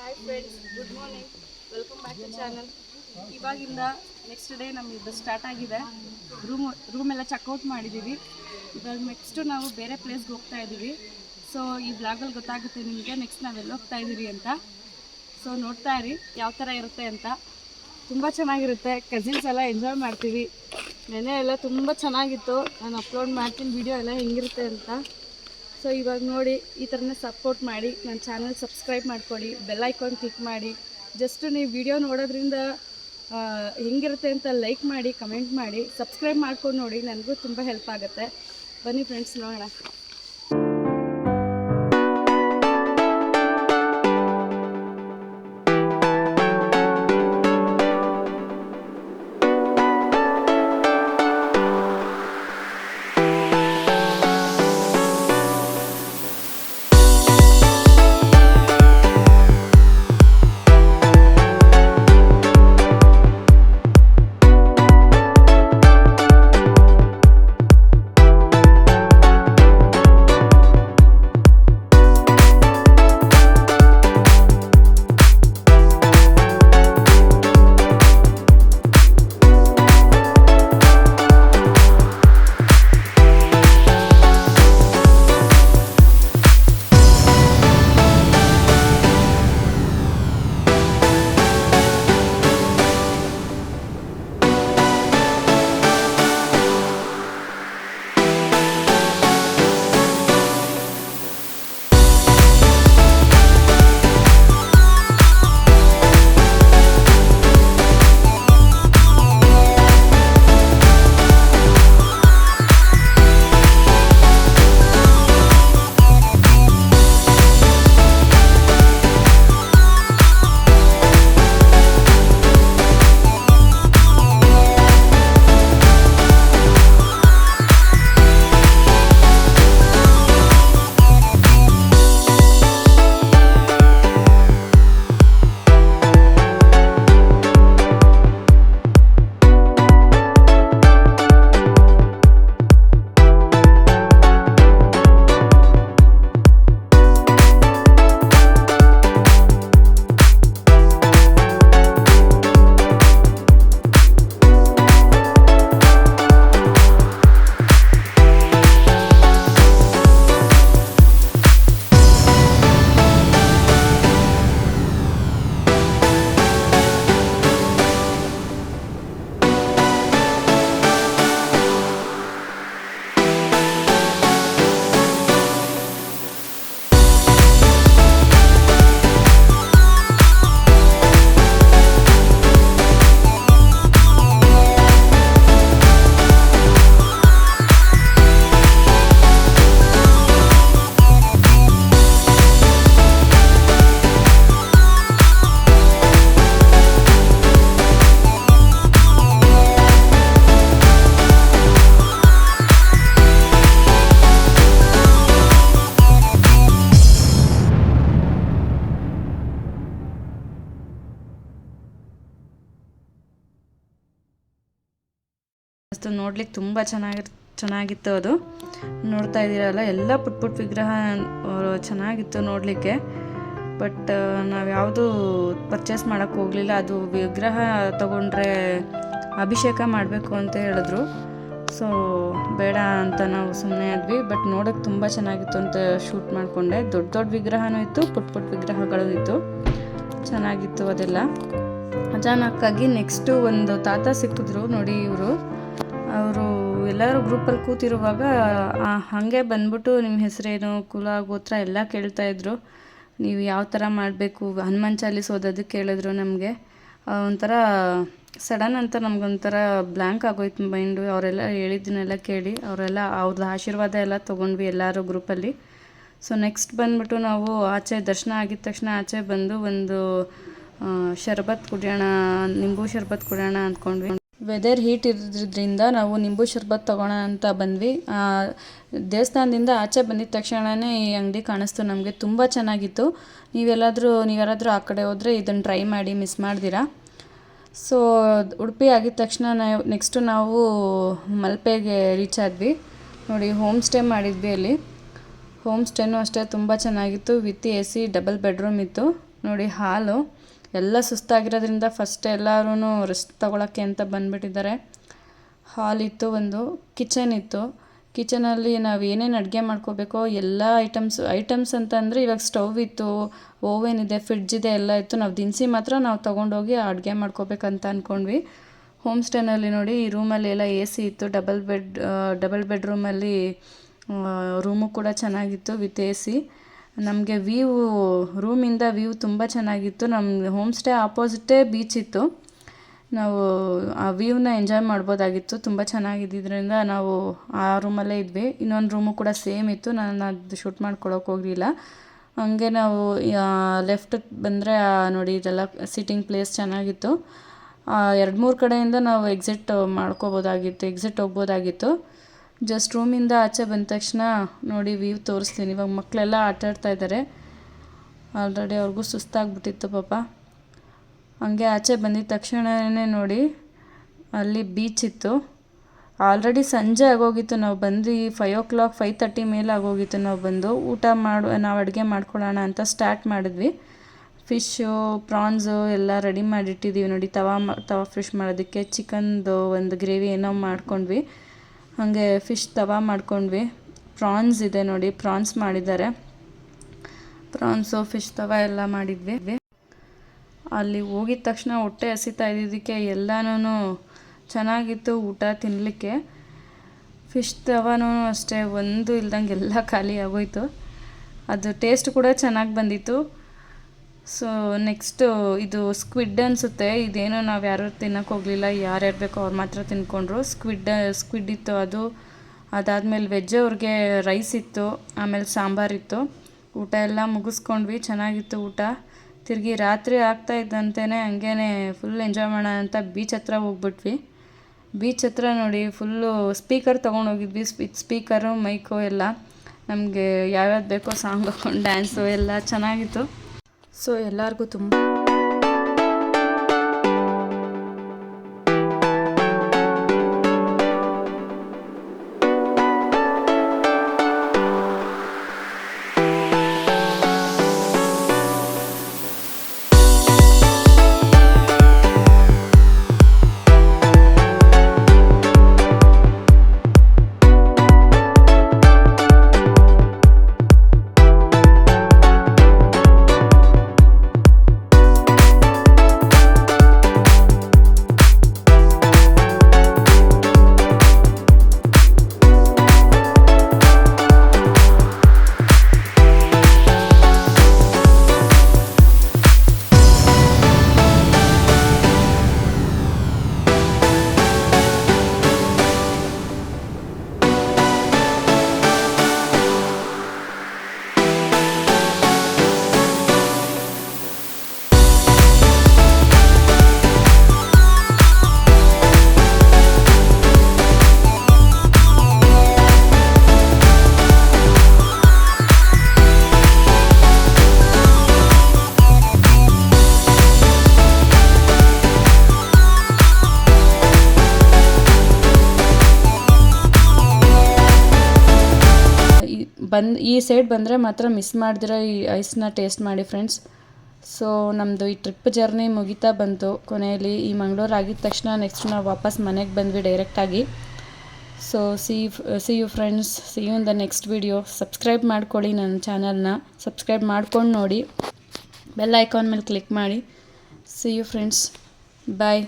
Hi friends, good morning. Welcome back to channel. ಇವಾಗಿಂದ next day ನಮಗೆ start ಆಗಿದೆ. Room ಎಲ್ಲ ಚೆಕ್ಔಟ್ ಮಾಡಿದ್ದೀವಿ. ಇವಾಗ ನೆಕ್ಸ್ಟು ನಾವು ಬೇರೆ ಪ್ಲೇಸ್ಗೆ ಹೋಗ್ತಾ ಇದ್ದೀವಿ. ಸೊ ಈ ಬ್ಲಾಗಲ್ಲಿ ಗೊತ್ತಾಗುತ್ತೆ ನಿಮಗೆ ನೆಕ್ಸ್ಟ್ ನಾವೆಲ್ಲ ಹೋಗ್ತಾ ಇದ್ದೀವಿ ಅಂತ. ಸೊ ನೋಡ್ತಾ ಇರಿ ಯಾವ ಥರ ಇರುತ್ತೆ ಅಂತ. ತುಂಬ ಚೆನ್ನಾಗಿರುತ್ತೆ. ಕಸಿನ್ಸ್ ಎಲ್ಲ ಎಂಜಾಯ್ ಮಾಡ್ತೀವಿ. ನೆನೆ ಎಲ್ಲ ತುಂಬ ಚೆನ್ನಾಗಿತ್ತು. ನಾನು ಅಪ್ಲೋಡ್ ಮಾಡ್ತೀನಿ ವಿಡಿಯೋ ಎಲ್ಲ ಹೆಂಗಿರುತ್ತೆ ಅಂತ. ಸೊ ಇವಾಗ ನೋಡಿ, ಈ ಥರನೇ ಸಪೋರ್ಟ್ ಮಾಡಿ, ನನ್ನ ಚಾನಲ್ ಸಬ್ಸ್ಕ್ರೈಬ್ ಮಾಡ್ಕೊಳ್ಳಿ, ಬೆಲ್ ಐಕಾನ್ ಕ್ಲಿಕ್ ಮಾಡಿ. ಜಸ್ಟ್ ನೀವು ವಿಡಿಯೋ ನೋಡೋದ್ರಿಂದ ಹೆಂಗಿರುತ್ತೆ ಅಂತ ಲೈಕ್ ಮಾಡಿ, ಕಮೆಂಟ್ ಮಾಡಿ, ಸಬ್ಸ್ಕ್ರೈಬ್ ಮಾಡ್ಕೊಂಡು ನೋಡಿ, ನನಗೂ ತುಂಬ ಹೆಲ್ಪ್ ಆಗುತ್ತೆ. ಬನ್ನಿ ಫ್ರೆಂಡ್ಸ್, ನೋಡೋಣ. ನೋಡ್ಲಿಕ್ಕೆ ತುಂಬ ಚೆನ್ನಾಗಿತ್ತು. ಅದು ನೋಡ್ತಾ ಇದ್ದೀರಲ್ಲ, ಎಲ್ಲ ಪುಟ್ ಪುಟ್ ವಿಗ್ರಹ ಚೆನ್ನಾಗಿತ್ತು ನೋಡಲಿಕ್ಕೆ. ಬಟ್ ನಾವು ಯಾವುದು ಪರ್ಚೇಸ್ ಮಾಡೋಕ್ಕೆ ಹೋಗಲಿಲ್ಲ. ಅದು ವಿಗ್ರಹ ತಗೊಂಡ್ರೆ ಅಭಿಷೇಕ ಮಾಡಬೇಕು ಅಂತ ಹೇಳಿದ್ರು. ಸೊ ಬೇಡ ಅಂತ ನಾವು ಸುಮ್ಮನೆ ಆದ್ವಿ. ಬಟ್ ನೋಡೋಕ್ಕೆ ತುಂಬ ಚೆನ್ನಾಗಿತ್ತು ಅಂತ ಶೂಟ್ ಮಾಡಿಕೊಂಡೆ. ದೊಡ್ಡ ದೊಡ್ಡ ವಿಗ್ರಹನೂ ಇತ್ತು, ಪುಟ್ ಪುಟ್ ವಿಗ್ರಹಗಳು ಇತ್ತು, ಚೆನ್ನಾಗಿತ್ತು ಅದೆಲ್ಲ. ಅಚಾನಕ್ಕಾಗಿ ನೆಕ್ಸ್ಟು ಒಂದು ತಾತ ಸಿಕ್ಕಿದ್ರು ನೋಡಿ. ಅವರು ಎಲ್ಲರೂ ಗ್ರೂಪಲ್ಲಿ ಕೂತಿರುವಾಗ ಹಾಗೆ ಬಂದ್ಬಿಟ್ಟು ನಿಮ್ಮ ಹೆಸರೇನು, ಕುಲ, ಗೋತ್ರ ಎಲ್ಲ ಕೇಳ್ತಾಯಿದ್ರು. ನೀವು ಯಾವ ಥರ ಮಾಡಬೇಕು, ಹನುಮಾನ್ ಚಾಲೀಸ್ ಓದೋದಕ್ಕೆ ಕೇಳಿದ್ರು ನಮಗೆ. ಒಂಥರ ಸಡನ್ ಅಂತ ನಮಗೊಂಥರ ಬ್ಲ್ಯಾಂಕ್ ಆಗೋಯ್ತು ಮೈಂಡು. ಅವರೆಲ್ಲ ಹೇಳಿದ್ದನ್ನೆಲ್ಲ ಕೇಳಿ ಅವ್ರದ್ದು ಆಶೀರ್ವಾದ ಎಲ್ಲ ತೊಗೊಂಡ್ವಿ ಎಲ್ಲರೂ ಗ್ರೂಪಲ್ಲಿ. ಸೊ ನೆಕ್ಸ್ಟ್ ಬಂದ್ಬಿಟ್ಟು ನಾವು ಆಚೆ ದರ್ಶನ ಆಗಿದ ತಕ್ಷಣ ಆಚೆ ಬಂದು ಒಂದು ಶರ್ಬತ್ ಕುಡಿಯೋಣ, ನಿಂಬು ಶರ್ಬತ್ ಕುಡಿಯೋಣ ಅಂದ್ಕೊಂಡ್ವಿ. ವೆದರ್ ಹೀಟ್ ಇರೋದ್ರಿಂದ ನಾವು ನಿಂಬು ಶರ್ಬತ್ ತೊಗೋಣ ಅಂತ ಬಂದ್ವಿ. ದೇವಸ್ಥಾನದಿಂದ ಆಚೆ ಬಂದಿದ್ದ ತಕ್ಷಣವೇ ಈ ಅಂಗಡಿ ಕಾಣಿಸ್ತು ನಮಗೆ. ತುಂಬ ಚೆನ್ನಾಗಿತ್ತು. ನೀವ್ಯಾರಾದರೂ ಆ ಕಡೆ ಹೋದರೆ ಇದನ್ನು ಟ್ರೈ ಮಾಡಿ, ಮಿಸ್ ಮಾಡ್ದಿರಾ. ಸೊ ಉಡುಪಿ ಆಗಿದ ತಕ್ಷಣ ನೆಕ್ಸ್ಟು ನಾವು ಮಲ್ಪೆಗೆ ರೀಚ್ ಆದ್ವಿ. ನೋಡಿ, ಹೋಮ್ ಸ್ಟೇ ಮಾಡಿದ್ವಿ ಅಲ್ಲಿ. ಹೋಮ್ ಸ್ಟೇನೂ ಅಷ್ಟೇ ತುಂಬ ಚೆನ್ನಾಗಿತ್ತು. ವಿತ್ AC ಡಬಲ್ ಬೆಡ್ರೂಮ್ ಇತ್ತು. ನೋಡಿ ಹಾಲು ಎಲ್ಲ ಸುಸ್ತಾಗಿರೋದ್ರಿಂದ ಫಸ್ಟ್ ಎಲ್ಲರೂ ರೆಸ್ಟ್ ತೊಗೊಳಕ್ಕೆ ಅಂತ ಬಂದುಬಿಟ್ಟಿದ್ದಾರೆ. ಹಾಲಿತ್ತು, ಒಂದು ಕಿಚನ್ ಇತ್ತು. ಕಿಚನಲ್ಲಿ ನಾವು ಏನೇನು ಅಡುಗೆ ಮಾಡ್ಕೋಬೇಕೋ ಎಲ್ಲ ಐಟಮ್ಸ್ ಅಂತ ಅಂದರೆ ಇವಾಗ ಸ್ಟವ್ ಇತ್ತು, ಓವೆನ್ ಇದೆ, ಫ್ರಿಡ್ಜ್ ಇದೆ, ಎಲ್ಲ ಇತ್ತು. ನಾವು ದಿನಸಿ ಮಾತ್ರ ನಾವು ತೊಗೊಂಡೋಗಿ ಅಡುಗೆ ಮಾಡ್ಕೋಬೇಕಂತ ಅಂದ್ಕೊಂಡ್ವಿ. ಹೋಮ್ ಸ್ಟೇನಲ್ಲಿ ನೋಡಿ ಈ ರೂಮಲ್ಲಿ ಎಲ್ಲ ಎ ಸಿ ಇತ್ತು. ಡಬಲ್ ಬೆಡ್ರೂಮಲ್ಲಿ ರೂಮು ಕೂಡ ಚೆನ್ನಾಗಿತ್ತು ವಿತ್ ಎ ಸಿ. ನಮಗೆ ರೂಮಿಂದ ವ್ಯೂ ತುಂಬ ಚೆನ್ನಾಗಿತ್ತು. ನಮ್ಮ ಹೋಮ್ ಸ್ಟೇ ಆಪೋಸಿಟೇ ಬೀಚ್ ಇತ್ತು. ನಾವು ಆ ವ್ಯೂನ ಎಂಜಾಯ್ ಮಾಡ್ಬೋದಾಗಿತ್ತು. ತುಂಬ ಚೆನ್ನಾಗಿದ್ದರಿಂದ ನಾವು ಆ ರೂಮಲ್ಲೇ ಇದ್ವಿ. ಇನ್ನೊಂದು ರೂಮು ಕೂಡ ಸೇಮ್ ಇತ್ತು. ನಾನು ಅದು ಶೂಟ್ ಮಾಡ್ಕೊಳಕ್ಕೆ ಹೋಗಲಿಲ್ಲ. ಹಂಗೆ ನಾವು ಲೆಫ್ಟ್ ಬಂದರೆ ನೋಡಿ ಇದೆಲ್ಲ ಸಿಟ್ಟಿಂಗ್ ಪ್ಲೇಸ್ ಚೆನ್ನಾಗಿತ್ತು. 2-3 ಕಡೆಯಿಂದ ನಾವು ಎಕ್ಸಿಟ್ ಹೋಗ್ಬೋದಾಗಿತ್ತು. ಜಸ್ಟ್ ರೂಮಿಂದ ಆಚೆ ಬಂದ ತಕ್ಷಣ ನೋಡಿ ವ್ಯೂ ತೋರಿಸ್ತೀನಿ. ಇವಾಗ ಮಕ್ಕಳೆಲ್ಲ ಆಟಾಡ್ತಾ ಇದ್ದಾರೆ. ಆಲ್ರೆಡಿ ಅವ್ರಿಗೂ ಸುಸ್ತಾಗ್ಬಿಟ್ಟಿತ್ತು ಪಾಪ. ಹಂಗೆ ಆಚೆ ಬಂದಿದ್ದ ತಕ್ಷಣವೇ ನೋಡಿ ಅಲ್ಲಿ ಬೀಚ್ ಇತ್ತು. ಆಲ್ರೆಡಿ ಸಂಜೆ ಆಗೋಗಿತ್ತು. ನಾವು ಬಂದು 5 o'clock 5:30 ಮೇಲೆ ಆಗೋಗಿತ್ತು. ನಾವು ಅಡುಗೆ ಮಾಡ್ಕೊಳ್ಳೋಣ ಅಂತ ಸ್ಟಾರ್ಟ್ ಮಾಡಿದ್ವಿ. ಫಿಶ್ಶು, ಪ್ರಾನ್ಸು ಎಲ್ಲ ರೆಡಿ ಮಾಡಿಟ್ಟಿದ್ದೀವಿ ನೋಡಿ. ತವಾ ಫಿಶ್ ಮಾಡೋದಕ್ಕೆ ಚಿಕನ್ದು ಒಂದು ಗ್ರೇವಿ ಏನೋ ಮಾಡ್ಕೊಂಡ್ವಿ. ಹಾಗೆ ಫಿಶ್ ತವಾ ಮಾಡ್ಕೊಂಡ್ವಿ. ಪ್ರಾನ್ಸ್ ಇದೆ ನೋಡಿ, ಪ್ರಾನ್ಸ್ ಮಾಡಿದ್ದಾರೆ. ಪ್ರಾನ್ಸು, ಫಿಶ್ ತವಾ ಎಲ್ಲ ಮಾಡಿದ್ವಿ. ಅಲ್ಲಿ ಹೋಗಿದ ತಕ್ಷಣ ಹೊಟ್ಟೆ ಹಸಿತಾ ಇದ್ದಿದ್ದಕ್ಕೆ ಎಲ್ಲನೂ ಚೆನ್ನಾಗಿತ್ತು ಊಟ ತಿನ್ನಲಿಕ್ಕೆ. ಫಿಶ್ ತವಾನೂ ಅಷ್ಟೇ, ಒಂದು ಇಲ್ದಂಗೆ ಎಲ್ಲ ಖಾಲಿ ಆಗೋಯ್ತು. ಅದು ಟೇಸ್ಟ್ ಕೂಡ ಚೆನ್ನಾಗಿ ಬಂದಿತ್ತು. ಸೊ ನೆಕ್ಸ್ಟು ಇದು ಸ್ಕ್ವಿಡ್ ಅನಿಸುತ್ತೆ. ಇದೇನೋ ನಾವು ಯಾರು ತಿನ್ನೋಕೆ ಹೋಗಲಿಲ್ಲ. ಯಾರ್ಯಾರು ಬೇಕೋ ಅವ್ರು ಮಾತ್ರ ತಿನ್ಕೊಂಡ್ರು. ಸ್ಕ್ವಿಡ್ ಇತ್ತು ಅದು. ಅದಾದಮೇಲೆ ವೆಜ್ ಅವ್ರಿಗೆ ರೈಸ್ ಇತ್ತು, ಆಮೇಲೆ ಸಾಂಬಾರಿತ್ತು. ಊಟ ಎಲ್ಲ ಮುಗಿಸ್ಕೊಂಡ್ವಿ. ಚೆನ್ನಾಗಿತ್ತು ಊಟ. ತಿರುಗಿ ರಾತ್ರಿ ಆಗ್ತಾ ಇದ್ದಂತೆಯೇ ಹಂಗೇ ಫುಲ್ ಎಂಜಾಯ್ ಮಾಡೋಣ ಅಂತ ಬೀಚ್ ಹತ್ರ ಹೋಗ್ಬಿಟ್ವಿ. ಬೀಚ್ ಹತ್ರ ನೋಡಿ ಫುಲ್ಲು ಸ್ಪೀಕರ್ ತೊಗೊಂಡೋಗಿದ್ವಿ. ಸ್ಪೀಕರು, ಮೈಕು ಎಲ್ಲ ನಮಗೆ ಯಾವ್ಯಾವ್ದು ಬೇಕೋ ಸಾಂಗ್ ಹಾಕ್ಕೊಂಡು ಡ್ಯಾನ್ಸು ಎಲ್ಲ ಚೆನ್ನಾಗಿತ್ತು. ಸೊ ಎಲ್ಲರಿಗೂ ತುಂಬ ಈ ಸೈಡ್ ಬಂದರೆ ಮಾತ್ರ ಮಿಸ್ ಮಾಡ್ದಿರೋ ಈ ಐಸ್ನ ಟೇಸ್ಟ್ ಮಾಡಿ ಫ್ರೆಂಡ್ಸ್. ಸೊ ನಮ್ಮದು ಈ ಟ್ರಿಪ್ ಜರ್ನಿ ಮುಗಿತಾ ಬಂತು. ಕೊನೆಯಲ್ಲಿ ಈ ಮಂಗಳೂರು ಆಗಿದ ತಕ್ಷಣ ನೆಕ್ಸ್ಟ್ ನಾವು ವಾಪಸ್ ಮನೆಗೆ ಬಂದ್ವಿ ಡೈರೆಕ್ಟಾಗಿ. So see you friends, see you in the next video. Subscribe ಮಾಡ್ಕೊಳ್ಳಿ ನನ್ನ ಚಾನಲ್ನ. ಸಬ್ಸ್ಕ್ರೈಬ್ ಮಾಡ್ಕೊಂಡು ನೋಡಿ, ಬೆಲ್ ಐಕಾನ್ ಮೇಲೆ ಕ್ಲಿಕ್ ಮಾಡಿ. See you friends, bye.